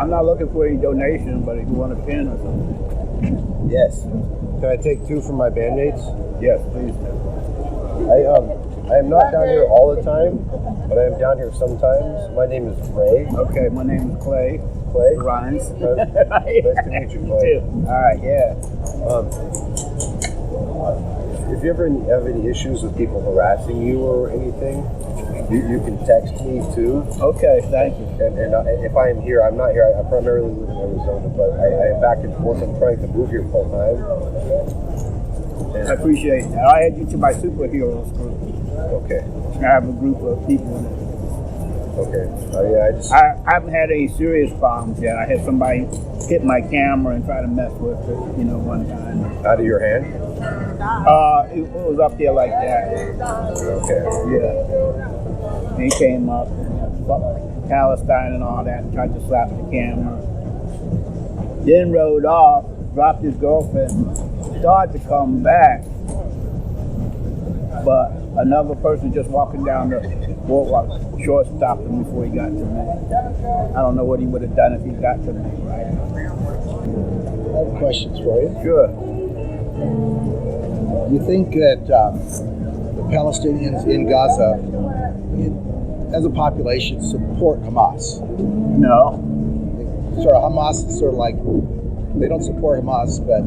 I'm not looking for any donation, but if you want a pin or something. Yes. Can I take 2 from my Band-Aids? Yes, please. I am not down here all the time, but I am down here sometimes. My name is Ray. Okay, my name is Clay. Clay? Rhymes. Nice to meet you, Clay. All right, yeah. If you ever have any issues with people harassing you or anything, you can text me too. Okay, thank you. And if I am here, I'm not here. I primarily live in Arizona, but I am back and forth. I'm trying to move here full time. I appreciate that. I add you to my superheroes group. Okay. I have a group of people. Okay. Yeah, I haven't had any serious problems yet. I had somebody hit my camera and try to mess with it, one time. Out of your hand? It was up there like that. Okay. Yeah. He came up and fucked Palestine and all that and tried to slap the camera. Then rode off, dropped his girlfriend, started to come back. But another person just walking down the boardwalk short stopped him before he got to me. I don't know what he would have done if he got to me, right? I have questions for you. Sure. Do you think that the Palestinians in Gaza, as a population, support Hamas? No. Sort of Hamas is sort of like, they don't support Hamas, but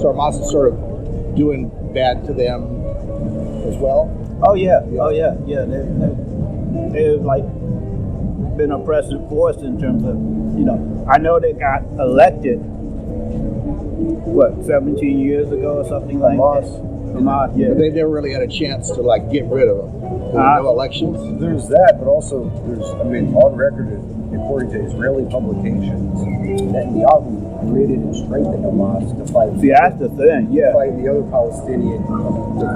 Hamas is sort of doing bad to them as well? Oh yeah. They've like been oppressive force in terms of, I know they got elected, 17 years ago or something like that? Hamas, yeah. But they never really had a chance to get rid of them. There were no elections. There's that, but also on record, according to Israeli publications, Netanyahu created and strengthened Hamas to fight. See, that's the thing, yeah. To fight the other Palestinian resistance.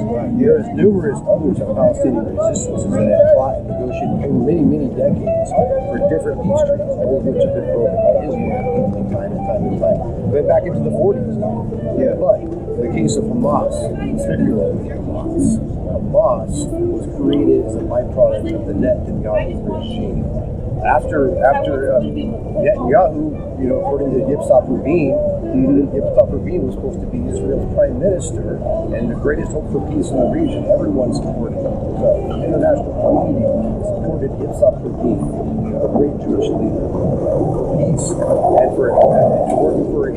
Right. There's numerous other Palestinian resistances that have fought and negotiated for many, many decades for different peace treaties, all of which have been broken by Israel time and time. Went back into the 40s. Yeah. But in the case of Hamas, particularly Hamas was created as a byproduct of the Netanyahu regime. After Netanyahu, according to Yitzhak Rabin, Yitzhak Rabin was supposed to be Israel's prime minister and the greatest hope for peace in the region. Everyone supported him. The international community supported Yitzhak Rabin, a great Jewish leader, for peace and for working for a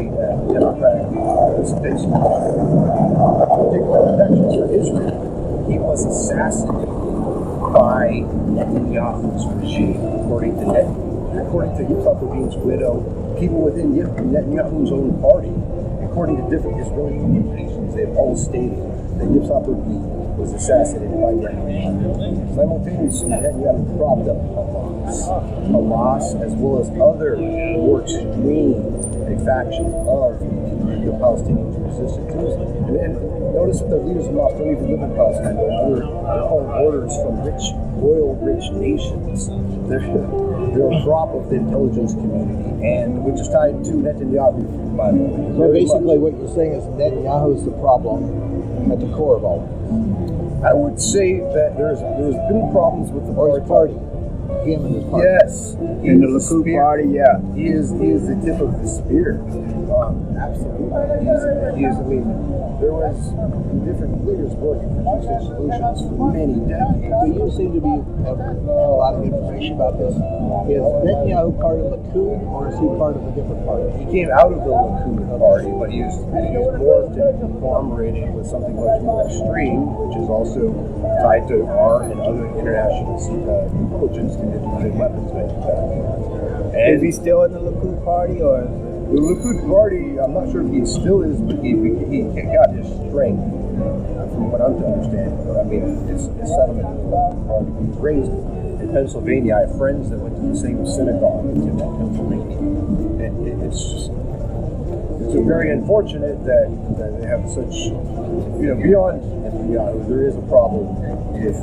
democratic space. Particular protections for Israel. He was assassinated by Netanyahu's regime, according to Yitzhak Rabin's widow, people within Netanyahu's own party, according to different Israeli publications, they've all stated that Yitzhak Rabin was assassinated by Netanyahu. Simultaneously, Netanyahu propped up Hamas, as well as other more extreme factions of the Palestinian resistance. And notice that the leaders of Hamas don't even live in Palestine. They're calling orders from oil-rich nations. They're a prop of the intelligence community, and which is tied to Netanyahu, by the way. So basically what you're saying is Netanyahu is the problem at the core of all of this. I would say that there's been problems with the party. Him and his party. Yes. In the Likud party, yeah. He is the tip of the spear. Absolutely. There was different leaders working for two-state solutions for many decades. So you seem to have a lot of information about this. Is Netanyahu part of the Likud, or is he part of a different party? He came out of the Likud party, but he was morphed and conglomerated with something much more extreme, which is also tied to our and other international intelligence community and weapons manufacturers. Is he still in the Likud party, or? The Likud party, I'm not sure if he still is, but he got his strength, from what I'm understanding. But his settlement in the Likud party. He was raised in Pennsylvania. I have friends that went to the same synagogue in Pennsylvania. And it's very unfortunate that they have such, beyond there is a problem with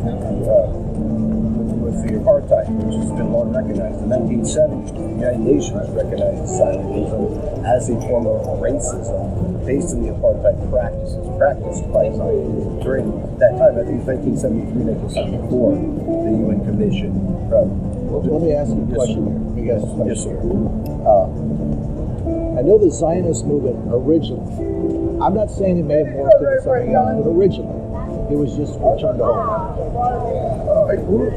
the apartheid, which has been long recognized. In 1970, the United Nations recognized Zionism as a form of racism based on the apartheid practiced by Zionism. During that time, I think it was 1973, 1974, the UN Commission Let me ask you a question here. You guys, Yes, sir. I know the Zionist movement originally, I'm not saying it may have morphed into something else, but originally it was just return to home.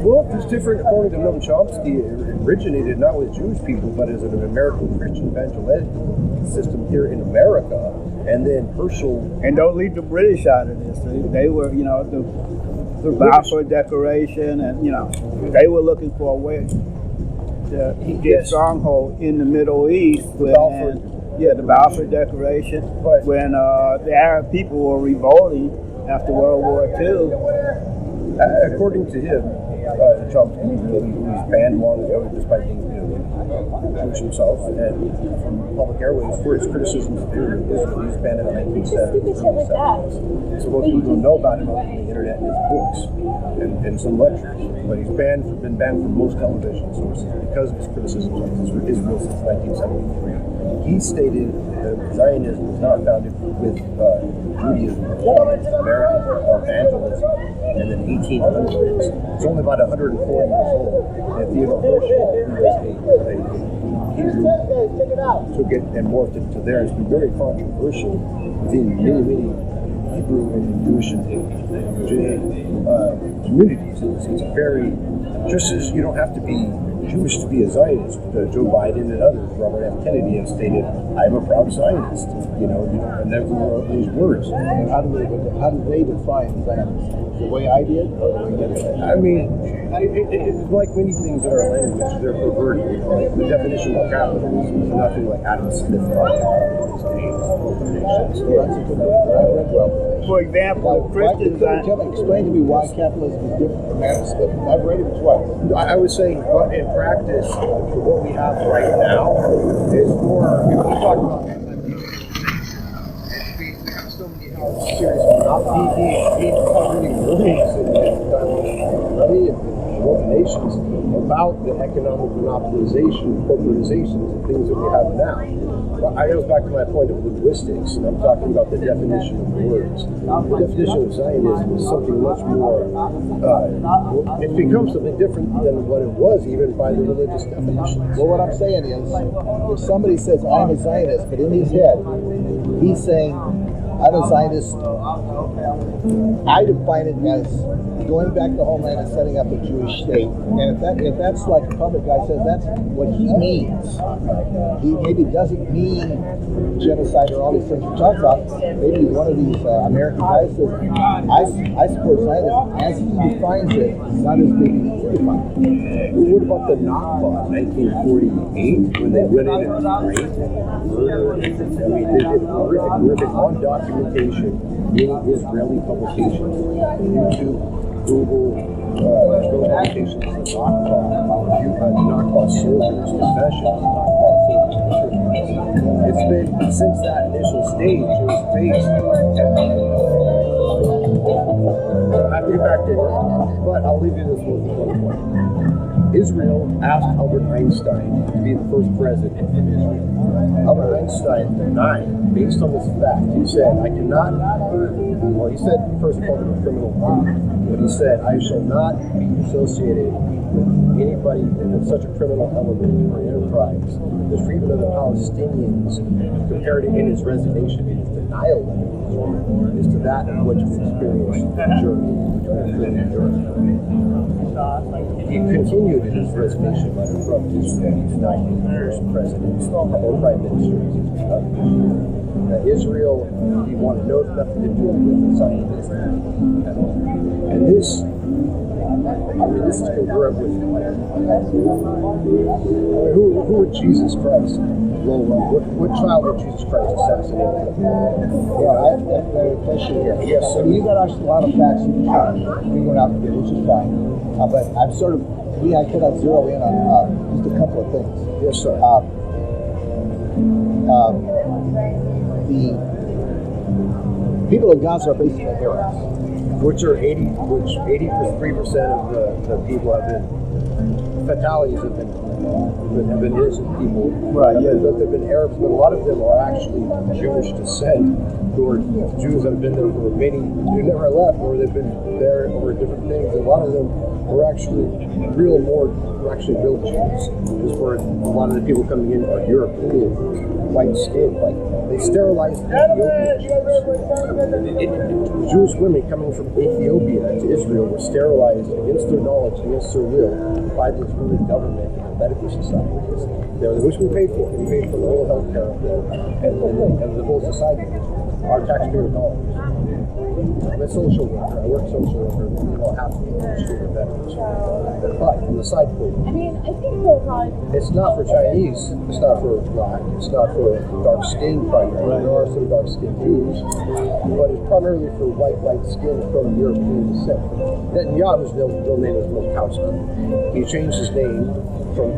Well, it's different according to Noam Chomsky. It originated not with Jewish people, but as an American Christian evangelical system here in America. And then Herschel. And don't leave the British out of this. They were, you know, the Balfour Declaration, and you know, they were looking for a way to get stronghold in the Middle East. The Balfour Declaration, Right. when the Arab people were revolting after World War II. According to him, Chomsky, he was banned long ago just by being Jewish himself, and from public airways for his criticisms of Israel. He was banned in the 1970s. So most people don't know about him on the internet and his books and some lectures. But he's been banned from most television sources because of his criticisms of Israel since 1973. He stated that Zionism was not founded with Judaism, American evangelism, and then 1800s. It's only about 140 years old. And Theodore Herschel, who was a Hebrew, took it and morphed it to there. It's been very controversial within many Hebrew and Jewish communities. It's very, just as you don't have to be Jewish to be a Zionist. Joe Biden and others, Robert F. Kennedy, have stated, "I'm a proud Zionist." And never wrote those words. How do they define Zionism? The way I did, or the way they did? I mean, it's like many things in our language, they're perverted. Like the definition of capitalism is nothing like Adam Smith project these days. So that's a good book that I read well. For example, Christians. Explain to me why capitalism is different from Adam Smith. I've read it twice. I was saying, but in practice, what we have right now is more. We talk about we have so many serious monopolies. He really believes in money and both nations about the economic monopolization, corporatizations, and things that we have now. Well, I goes back to my point of linguistics, and I'm talking about the definition of words. The definition of Zionism is something much more. It becomes something different than what it was, even by the religious definitions. Well, what I'm saying is, if somebody says I'm a Zionist, but in his head, he's saying I'm a Zionist, I define it as going back to homeland and setting up a Jewish state. And if that's like the public guy says that's what he means, he maybe doesn't mean genocide or all these things we talk about. Maybe one of these American guys says, I support Zionism as he defines it, not as being he defines it. What about the Nakba, 1948, when they went in and raped, murdered? I mean, they did horrific on documentation in Israeli publications, YouTube, Google, publications, the Nakba soldiers' confessions, Nakba soldiers' It's been, since that initial stage, it was based. I have to get back to it, but I'll leave you this one point. Israel asked Albert Einstein to be the first president of Israel. Albert Einstein denied, based on this fact. He said, I cannot, well, he said, first called him a criminal, but he said, I shall not be associated with anybody with such a criminal element or enterprise. The treatment of the Palestinians, compared to in his resignation, in his denial letter, is to that of what you experienced in Germany, which was in Europe. He continued in his resignation letter from Israel. He denied being the first president or prime minister. Israel, he wanted nothing to do with the Zionism at all. And this, this is congruent with who would Jesus Christ blow up? What child would Jesus Christ assassinate? Yeah, I have a question here. Yes, so you got a lot of facts in the chat. We went out here, which is fine. But I'm sort of, I cannot zero in on just a couple of things. Yes, sir. The people of Gaza are basically Arabs. Which 83% of the people have been fatalities have been innocent people. Right. Yeah. They've been Arabs, but a lot of them are actually Jewish descent, who are Jews that have been there for many, who never left, or they've been there over different things. A lot of them we're actually real Jews. Is where a lot of the people coming in are European, white skin. Like they sterilized Ethiopian Jews. Jewish women coming from Ethiopia to Israel were sterilized against their knowledge, against their will, by the Israeli government and the medical societies. Which we paid for. We paid for the whole healthcare and the whole society. Our taxpayer dollars. I'm a social worker. I work social worker. Half of the industry are veterans. But on the side point, it's not for Chinese. It's not for black. It's not for dark skin primarily. Right. There are some dark skinned Jews, but it's primarily for light skin from European descent. Netanyahu's real name is Milkowski. He changed his name from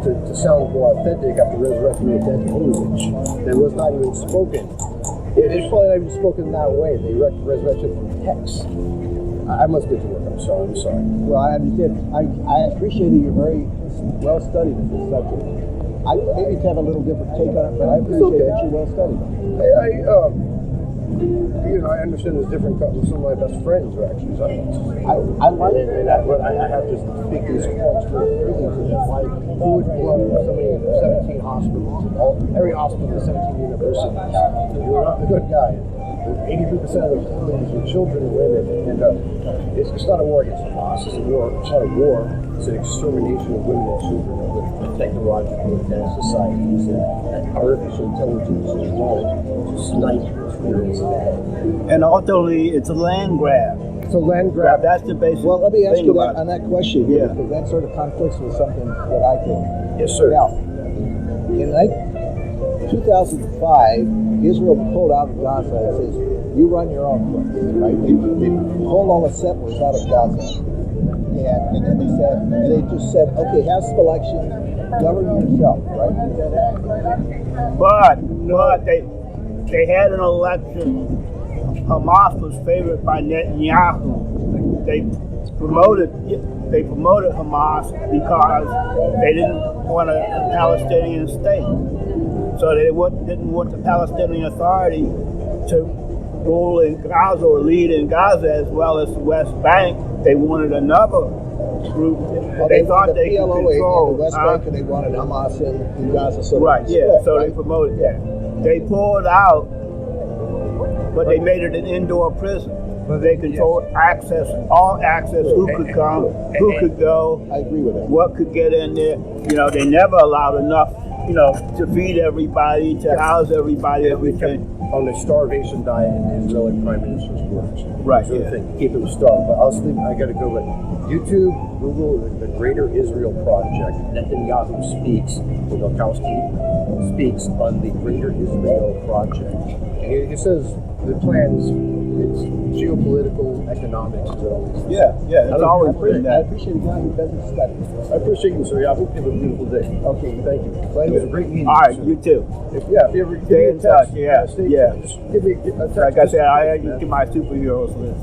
to sound more authentic after resurrecting the dead in English. That was not even spoken. It's probably not even spoken that way. They resurrected from text. I must get to work. I'm sorry. Well, I understand. I appreciate that you're very well studied in this subject. I maybe have a little different take on it, but I appreciate that you're well studied. I understand there's different. Some of my best friends are actually Zionists. But I have to speak these points very clearly to them. Why who would blood so many 17 hospitals, every hospital in 17 universities? You're not the good guy. 83% of the civilians are children and women, and it's not a war against Hamas. It's a war. It's not a war. It's an extermination of women and children with technological advanced societies and artificial intelligence and knowledge to snipe humans dead. And ultimately, it's a land grab. It's a land grab. That's the basic. Well, let me ask thing you about that on that question here, because that sort of conflicts with something that I think. Yes, sir. Now, in 2005, Israel pulled out of Gaza and says, you run your own place, right? They pulled all the settlers out of Gaza. And then they just said, okay, have some elections, govern yourself, right? But they had an election. Hamas was favored by Netanyahu. They promoted Hamas because they didn't want a Palestinian state. So they didn't want the Palestinian Authority to rule in Gaza or lead in Gaza as well as the West Bank. They wanted another group. They thought the they could PLO control in the West Bank, and they wanted Hamas in Gaza. So right, yeah. So right? they promoted that. They pulled out, but they made it an indoor prison. But they controlled all access, who could come, who could go. I agree with that. What could get in there. They never allowed enough, to feed everybody, to house everybody, everything. On the starvation diet in the Israeli Prime Minister's words. Right, Sort of thing. Keep them starved. But I got to go with YouTube, Google, the Greater Israel Project. Netanyahu speaks, Milkowski speaks on the Greater Israel Project. And he says the plans, it's geopolitical, economics, and all these things. Yeah, it's always been I that. appreciate a guy who doesn't study. I appreciate you, sir. I hope you have a beautiful day. Okay, Thank you. It was a great meeting. All right, sir. you too. If you ever Stay in touch, yeah. Just give me a text. Like I said, I get my superheroes list.